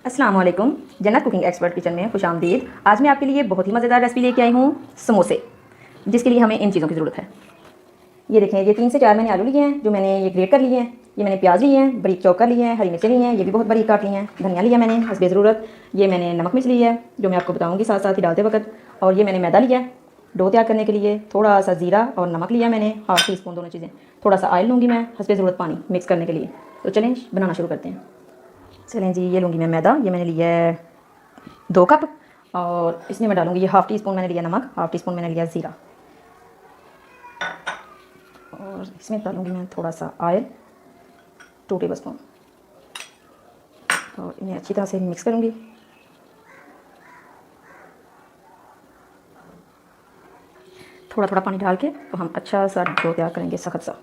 अस्सलाम वालेकुम। जन्नत कुकिंग एक्सपर्ट किचन में खुशामदीद। आज मैं आपके लिए बहुत ही मज़ेदार रेसिपी लेके आई हूँ, समोसे, जिसके लिए हमें इन चीज़ों की ज़रूरत है। ये देखें, ये 3 से 4 मैंने आलू लिए हैं, जो मैंने ये ग्रेट कर लिए हैं। ये मैंने प्याज लिए हैं, बारीक चॉप कर लिए हैं। हरी मिर्चें ली हैं, ये भी बहुत बारीक काट ली हैं। धनिया लिया मैंने हस्बे ज़रूरत। ये मैंने नमक मिर्च ली है, जो मैं आपको बताऊँगी साथ साथ ही डालते वक्त। और ये मैंने मैदा लिया है डो तैयार करने के लिए। थोड़ा सा ज़ीरा और नमक लिया मैंने, ½ टी स्पून, दोनों चीज़ें। थोड़ा सा ऑयल लूँगी मैं, हस्बे ज़रूरत पानी मिक्स करने के लिए। तो चलें बनाना शुरू करते हैं। चलें जी, ये लूँगी मैं मैदा। ये मैंने लिया है 2 कप। और इसमें मैं डालूँगी ये ½ टी स्पून मैंने लिया नमक, ½ टी स्पून मैंने लिया ज़ीरा। और इसमें डालूँगी मैं थोड़ा सा ऑयल, 2 टेबल स्पून। और इन्हें अच्छी तरह से मिक्स करूँगी। थोड़ा थोड़ा पानी डाल के तो हम अच्छा सा डो तैयार करेंगे, सख्त सा।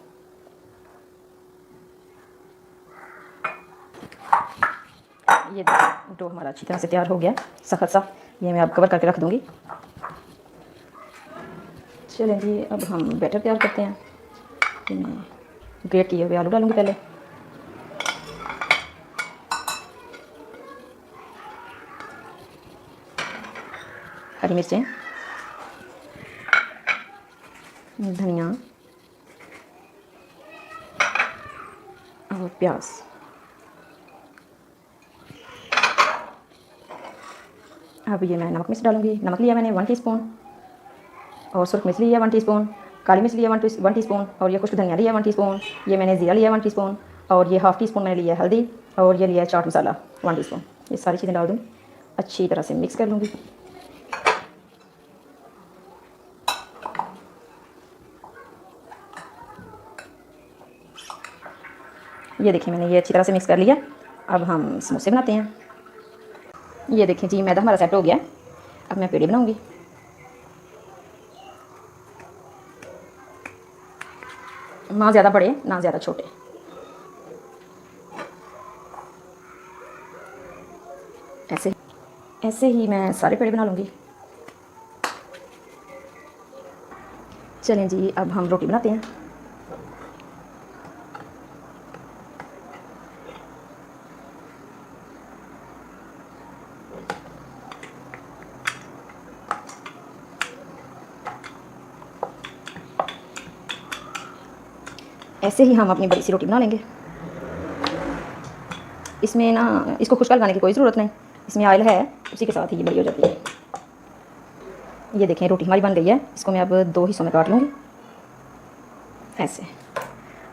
ये डो हमारा अच्छी तरह से तैयार हो गया, सख्त सा। ये मैं अब कवर करके रख दूँगी। चलें जी, अब हम बैटर तैयार करते हैं। मैं ग्रेट किए हुए आलू डालूँगी पहले। हरी मिर्चें, धनिया और प्याज। अब ये मैं नमक मिर्च डालूँगी। नमक लिया मैंने 1 टीस्पून। और सुरख मिर्च लिया 1 टीस्पून। काली मिर्च लिया 1 टीस्पून। और ये खुश्क धनिया लिया 1 टीस्पून। ये मैंने ज़ीरा लिया 1 टीस्पून। और ये ½ टीस्पून मैंने लिया हल्दी। और ये लिया चाट मसाला 1 टीस्पून। ये सारी चीज़ें डाल दूँ, अच्छी तरह से मिक्स कर लूँगी। ये देखिए, मैंने ये अच्छी तरह से मिक्स कर लिया। अब हम समोसे बनाते हैं। ये देखिए जी, मैदा हमारा सेट हो गया। अब मैं पेड़े बनाऊँगी। ना ज़्यादा बड़े ना ज़्यादा छोटे। ऐसे ऐसे ही मैं सारे पेड़े बना लूँगी। चलें जी, अब हम रोटी बनाते हैं। ऐसे ही हम अपनी बड़ी सी रोटी बना लेंगे। इसमें ना, इसको खुश्क लगाने की कोई ज़रूरत नहीं। इसमें ऑयल है, उसी के साथ ही ये बड़ी हो जाती है। ये देखें, रोटी हमारी बन गई है। इसको मैं अब 2 हिस्सों में काट लूँगी, ऐसे।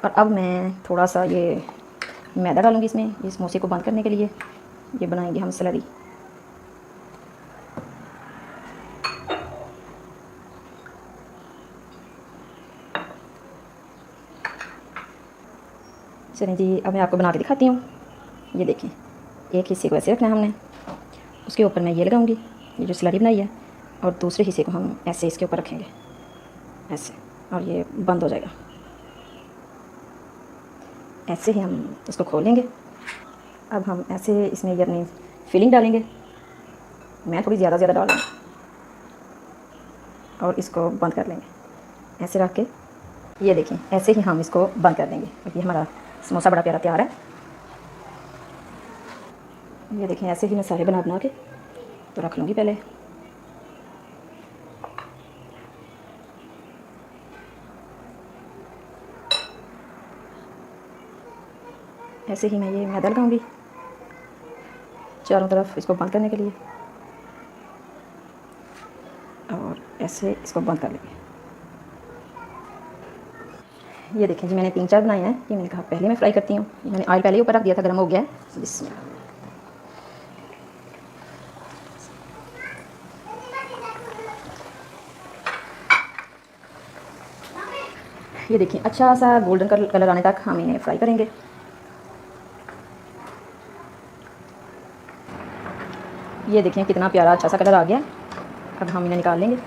और अब मैं थोड़ा सा ये मैदा डालूँगी इसमें, ये समोसे को बंद करने के लिए। ये बनाएंगे हम स्लरी। चलें जी, अब मैं आपको बना के दिखाती हूँ। ये देखें, एक हिस्से को ऐसे रखना है हमने, उसके ऊपर मैं ये लगाऊंगी, ये जो स्लरी बनाई है। और दूसरे हिस्से को हम ऐसे इसके ऊपर रखेंगे, ऐसे। और ये बंद हो जाएगा। ऐसे ही हम इसको खोलेंगे। अब हम ऐसे इसमें ये अपनी फिलिंग डालेंगे। मैं थोड़ी ज़्यादा डालूँगी। और इसको बंद कर लेंगे, ऐसे रख के। ये देखें, ऐसे ही हम इसको बंद कर देंगे। ये हमारा समोसा बड़ा प्यारा तैयार है। ये देखें, ऐसे ही मैं सारे बना के तो रख लूँगी पहले। ऐसे ही मैं ये मैदा लगाऊंगी चारों तरफ, इसको बंद करने के लिए। और ऐसे इसको बंद कर लेंगे। ये देखें जी, मैंने 3-4 बनाए हैं। ये मैंने कहा पहले मैं फ्राई करती हूँ। मैंने ऑयल पहले ही ऊपर रख दिया था, गर्म हो गया है। ये देखिए, अच्छा सा गोल्डन कलर आने तक हम इन्हें फ्राई करेंगे। ये देखें, कितना प्यारा अच्छा सा कलर आ गया। अब हम इन्हें निकाल लेंगे।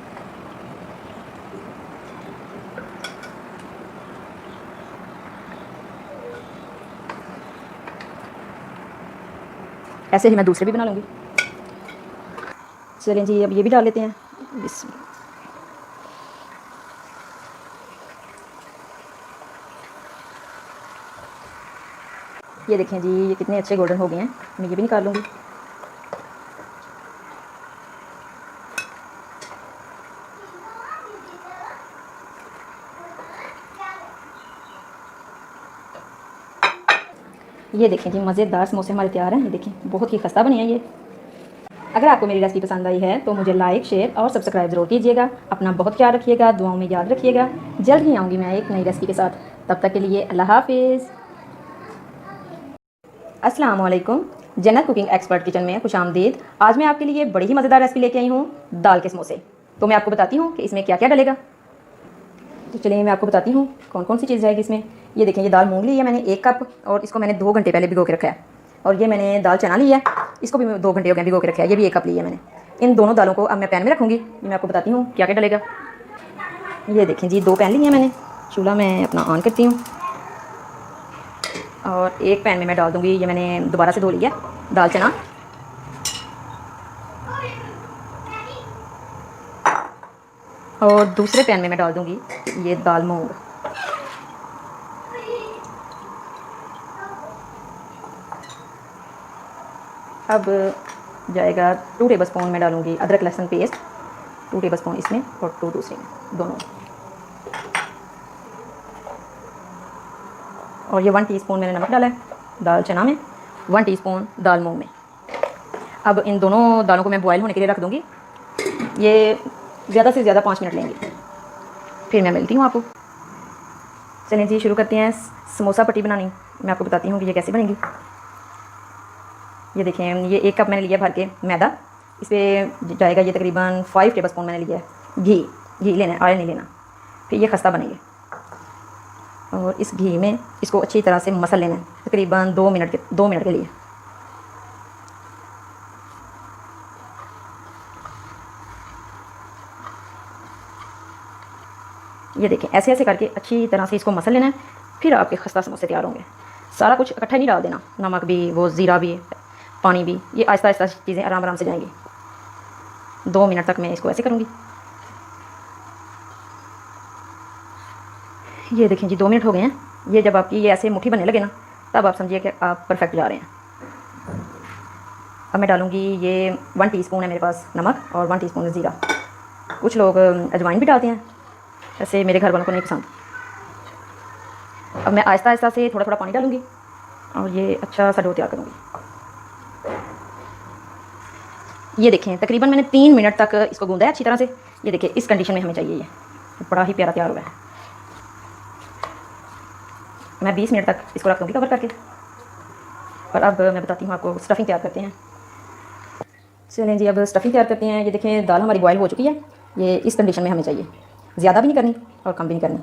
ऐसे ही मैं दूसरे भी बना लूँगी। चलें जी, अब ये भी डाल लेते हैं। ये देखें जी, ये कितने अच्छे गोल्डन हो गए हैं। मैं ये भी निकाल लूँगी। ये देखें जी, मज़ेदार समोसे हमारे तैयार हैं। ये देखें, बहुत ही खस्ता बनी है ये। अगर आपको मेरी रेसिपी पसंद आई है तो मुझे लाइक, शेयर और सब्सक्राइब ज़रूर कीजिएगा। अपना बहुत ख्याल रखिएगा, दुआओं में याद रखिएगा। जल्द ही आऊँगी मैं एक नई रेसिपी के साथ। तब तक के लिए अल्लाह हाफिज़। अस्सलाम वालेकुम। जन्नत कुकिंग एक्सपर्ट किचन में खुशामदीद। आज मैं आपके लिए बड़ी ही मज़ेदार रेसिपी लेके आई हूँ, दाल के समोसे। तो मैं आपको बताती हूँ कि इसमें क्या क्या डलेगा। तो चलिए मैं आपको बताती हूँ कौन कौन सी चीज़ जाएगी इसमें। ये देखें, ये दाल मूंग ली है मैंने 1 कप, और इसको मैंने 2 घंटे पहले भिगो के रखा है। और ये मैंने दाल चना ली है, इसको भी 2 घंटे हो गए भिगो के रखा है। ये भी 1 कप ली है मैंने। इन दोनों दालों को अब मैं पैन में रखूँगी। ये मैं आपको बताती हूँ क्या क्या डलेगा। ये देखें जी, 2 पैन लिए हैं मैंने। चूल्हा मैं अपना ऑन करती हूँ और एक पैन में मैं डाल दूँगी, ये मैंने दोबारा से धो लिया दाल चना। और दूसरे पैन में मैं डाल दूँगी ये दाल मूंग। अब जाएगा 2 टेबलस्पून मैं डालूँगी अदरक लहसुन पेस्ट, 2 टेबलस्पून इसमें और 2 दूसरे में, दोनों। और ये 1 टीस्पून मैंने नमक डाला है दाल चना में, 1 टीस्पून दाल मूंग में। अब इन दोनों दालों को मैं बॉयल होने के लिए रख दूँगी। ये ज़्यादा से ज़्यादा 5 मिनट लेंगे, फिर मैं मिलती हूँ आपको। चलिए जी, शुरू करते हैं समोसा पट्टी बनानी। मैं आपको बताती हूँ कि ये कैसे बनेगी। ये देखें, ये 1 कप मैंने लिया भर के मैदा। इस पर जाएगा ये तकरीबन 5 टेबलस्पून मैंने लिया है घी लेना है, ऑयल नहीं लेना। फिर ये खस्ता बनेगी और इस घी में इसको अच्छी तरह से मसल लेना है तकरीबन 2 मिनट के लिए। ये देखें, ऐसे ऐसे करके अच्छी तरह से इसको मसल लेना है। फिर आपके खस्ता समोसे तैयार होंगे। सारा कुछ इकट्ठा नहीं डाल देना, नमक भी, वो ज़ीरा भी, पानी भी। ये आहिस्ता आहिस्ता चीज़ें आराम आराम से जाएंगी। 2 मिनट तक मैं इसको ऐसे करूँगी। ये देखें जी, 2 मिनट हो गए हैं। ये जब आपकी ये ऐसे मुट्ठी बनने लगे ना, तब आप समझिए कि आप परफेक्ट जा रहे हैं। अब मैं डालूँगी ये 1 टीस्पून है मेरे पास नमक और 1 टीस्पून ज़ीरा। कुछ लोग अजवाइन भी डालते हैं, ऐसे मेरे घर वालों को नहीं पसंद। अब मैं आहिस्ता आहिस्ता से थोड़ा थोड़ा पानी डालूँगी और ये अच्छा सा डो तैयार करूँगी। ये देखें, तकरीबन मैंने 3 मिनट तक इसको गूंदा है अच्छी तरह से। ये देखिए, इस कंडीशन में हमें चाहिए। ये बड़ा ही प्यारा तैयार हुआ है। मैं 20 मिनट तक इसको रख दूँगी कवर करके। और अब मैं बताती हूँ आपको स्टफ़िंग तैयार करते हैं। चलें जी, अब स्टफ़िंग तैयार करते हैं। ये देखें, दाल हमारी बॉयल हो चुकी है। ये इस कंडीशन में हमें चाहिए, ज़्यादा भी नहीं करनी और कम भी नहीं करनी।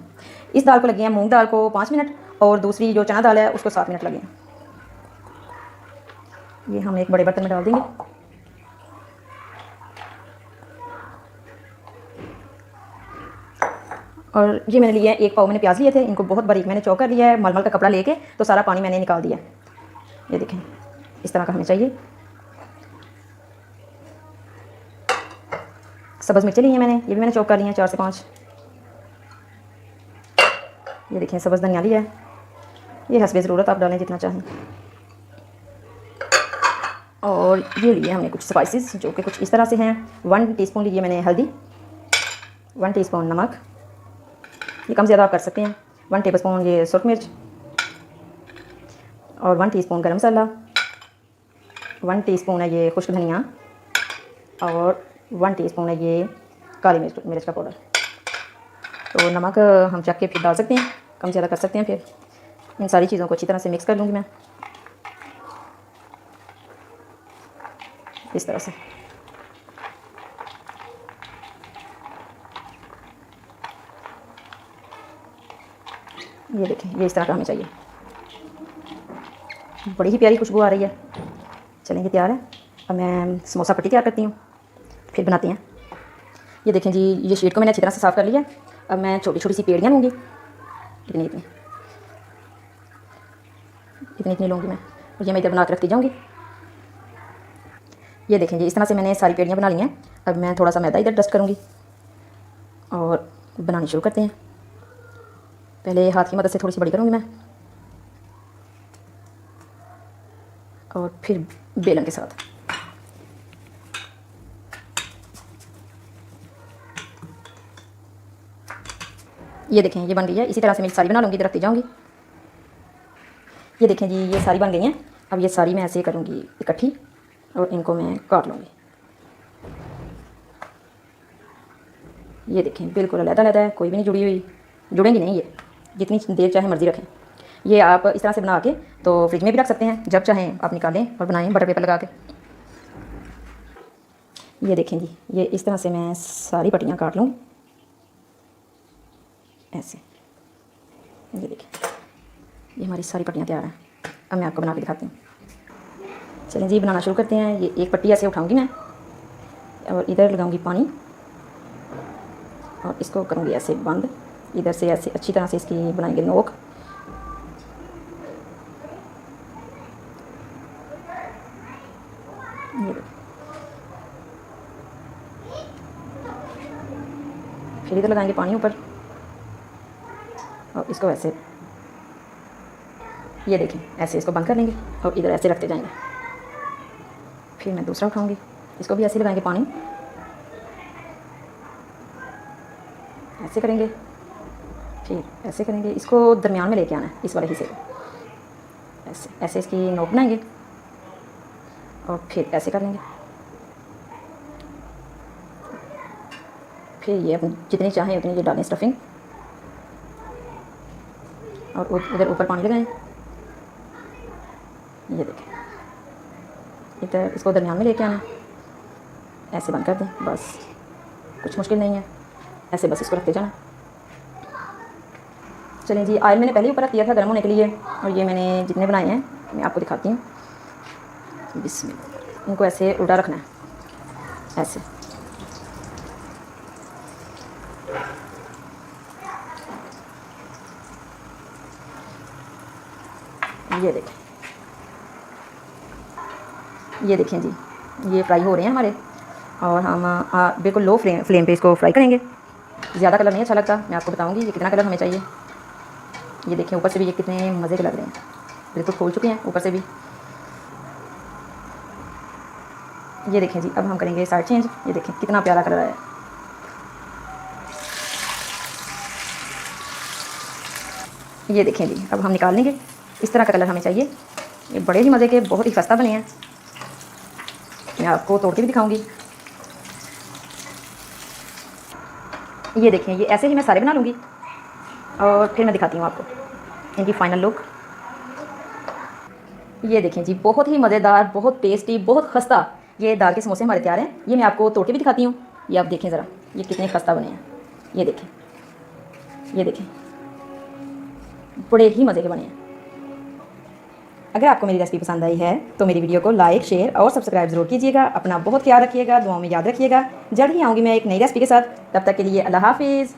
इस दाल को लगे हैं, मूंग दाल को 5 मिनट, और दूसरी जो चना दाल है उसको 7 मिनट लगे हैं। ये हम एक बड़े बर्तन में डाल देंगे। और ये मैंने लिया है 1 पाव मैंने प्याज लिए थे, इनको बहुत बारीक मैंने चॉप कर लिया है। मलमल का कपड़ा लेके तो सारा पानी मैंने निकाल दिया। ये देखें, इस तरह का हमें चाहिए। सब्ज़ मिर्चें ली हैं मैंने, ये भी मैंने चॉप कर ली हैं 4 से 5। ये देखें, सब्ज़ धनिया लिया है। ये हस्बे ज़रूरत आप डालें जितना चाहें। और ये लिए हमने कुछ स्पाइसेस जो कि कुछ इस तरह से हैं। 1 टीस्पून लिए मैंने हल्दी, 1 टीस्पून नमक, ये कम ज़्यादा आप कर सकते हैं। 1 टेबलस्पून ये सुरख मिर्च, और 1 टीस्पून गरम मसाला, 1 टीस्पून है ये खुश्क धनिया, और 1 टीस्पून है ये काली मिर्च का पाउडर। तो नमक हम चख के फिर डाल सकते हैं, कम ज़्यादा कर सकते हैं। फिर इन सारी चीज़ों को अच्छी तरह से मिक्स कर लूँगी मैं इस तरह से। ये देखें, ये इस तरह का हमें चाहिए। बड़ी ही प्यारी खुशबू आ रही है। चलेंगे, तैयार है। अब मैं समोसा पट्टी तैयार करती हूँ, फिर बनाते हैं। ये देखें जी, ये शीट को मैंने अच्छी तरह से साफ़ कर लिया। अब मैं छोटी छोटी सी पेड़ियाँ लूँगी, इतनी इतनी लूँगी मैं, और ये मैं इधर बना के रखती जाऊँगी। ये देखें जी, इस तरह से मैंने सारी पेड़ियाँ बना ली हैं। अब मैं थोड़ा सा मैदा इधर डस्ट करूँगी और बनानी शुरू करते हैं। पहले हाथ की मदद से थोड़ी सी बड़ी करूँगी मैं, और फिर बेलन के साथ। ये देखें, ये बन गई है। इसी तरह से मैं सारी बना लूँगी, इधर रखती जाऊँगी। ये देखें जी, ये सारी बन गई हैं। अब ये सारी मैं ऐसे करूँगी इकट्ठी और इनको मैं काट लूँगी। ये देखें बिल्कुल अलग-अलग है, कोई भी नहीं जुड़ी हुई, जुड़ेंगी नहीं ये, जितनी देर चाहे मर्ज़ी रखें। ये आप इस तरह से बना के तो फ्रिज में भी रख सकते हैं, जब चाहें आप निकालें और बनाएं बटर पेपर लगा के। ये देखें जी, ये इस तरह से मैं सारी पट्टियाँ काट लूँ ऐसे। ये देखें, ये हमारी सारी पट्टियाँ तैयार हैं। अब मैं आपको बना के दिखाती हूँ। चलें जी, बनाना शुरू करते हैं। ये एक पट्टी ऐसे उठाऊँगी मैं और इधर लगाऊँगी पानी और इसको करूँगी ऐसे बंद। इधर से ऐसे अच्छी तरह से इसकी बनाएंगे नोक। ये फिर इधर लगाएंगे पानी ऊपर और इसको ऐसे, ये देखें ऐसे इसको बंद कर लेंगे और इधर ऐसे रखते जाएंगे। फिर मैं दूसरा उठाऊंगी, इसको भी ऐसे लगाएंगे पानी, ऐसे करेंगे, फिर ऐसे करेंगे। इसको दरमियान में लेके आना है, इस वाले हिस्से को ऐसे ऐसे इसकी नोक बनाएंगे और फिर ऐसे कर लेंगे। फिर ये जितनी चाहें उतनी ये डालें स्टफिंग और उधर ऊपर पानी लगाएं। ये देखें, इधर इसको दरमियान में लेके आना, ऐसे बंद कर दें। बस कुछ मुश्किल नहीं है, ऐसे बस इसको रखते जाना। चलें जी, ऑयल मैंने पहले ऊपर रख दिया था गर्म होने के लिए और ये मैंने जितने बनाए हैं मैं आपको दिखाती हूँ। बिस्मिल्लाह, इनको ऐसे उल्टा रखना है ऐसे। ये देखें जी, ये फ्राई हो रहे हैं हमारे और हम बिल्कुल लो फ्लेम पे इसको फ्राई करेंगे। ज़्यादा कलर नहीं अच्छा लगता, मैं आपको बताऊंगी ये कितना कलर हमें चाहिए। ये देखें ऊपर से भी ये कितने मज़े के लग रहे हैं, बिल्कुल खोल चुके हैं ऊपर से भी। ये देखें जी, अब हम करेंगे साइड चेंज। ये देखें कितना प्यारा कलर आया। ये देखें जी, अब हम निकाल लेंगे। इस तरह का कलर हमें चाहिए। ये बड़े ही मज़े के, बहुत ही खस्ता बने हैं। मैं आपको तोड़ के भी दिखाऊंगी। ये देखें, ये ऐसे ही मैं सारे बना लूँगी और फिर मैं दिखाती हूँ आपको इनकी फ़ाइनल लुक। ये देखें जी, बहुत ही मज़ेदार, बहुत टेस्टी, बहुत खस्ता ये दाल के समोसे हमारे तैयार हैं। ये मैं आपको तोड़ के भी दिखाती हूँ। ये आप देखें ज़रा, ये कितने खस्ता बने हैं। ये देखें, ये देखें, बड़े ही मज़े के बने हैं। अगर आपको मेरी रेसिपी पसंद आई है तो मेरी वीडियो को लाइक, शेयर और सब्सक्राइब ज़रूर कीजिएगा। अपना बहुत ख्याल रखिएगा, दुआओं में याद रखिएगा। जल्द ही आऊँगी मैं एक नई रेसिपी के साथ। तब तक के लिए अल्लाह हाफिज़।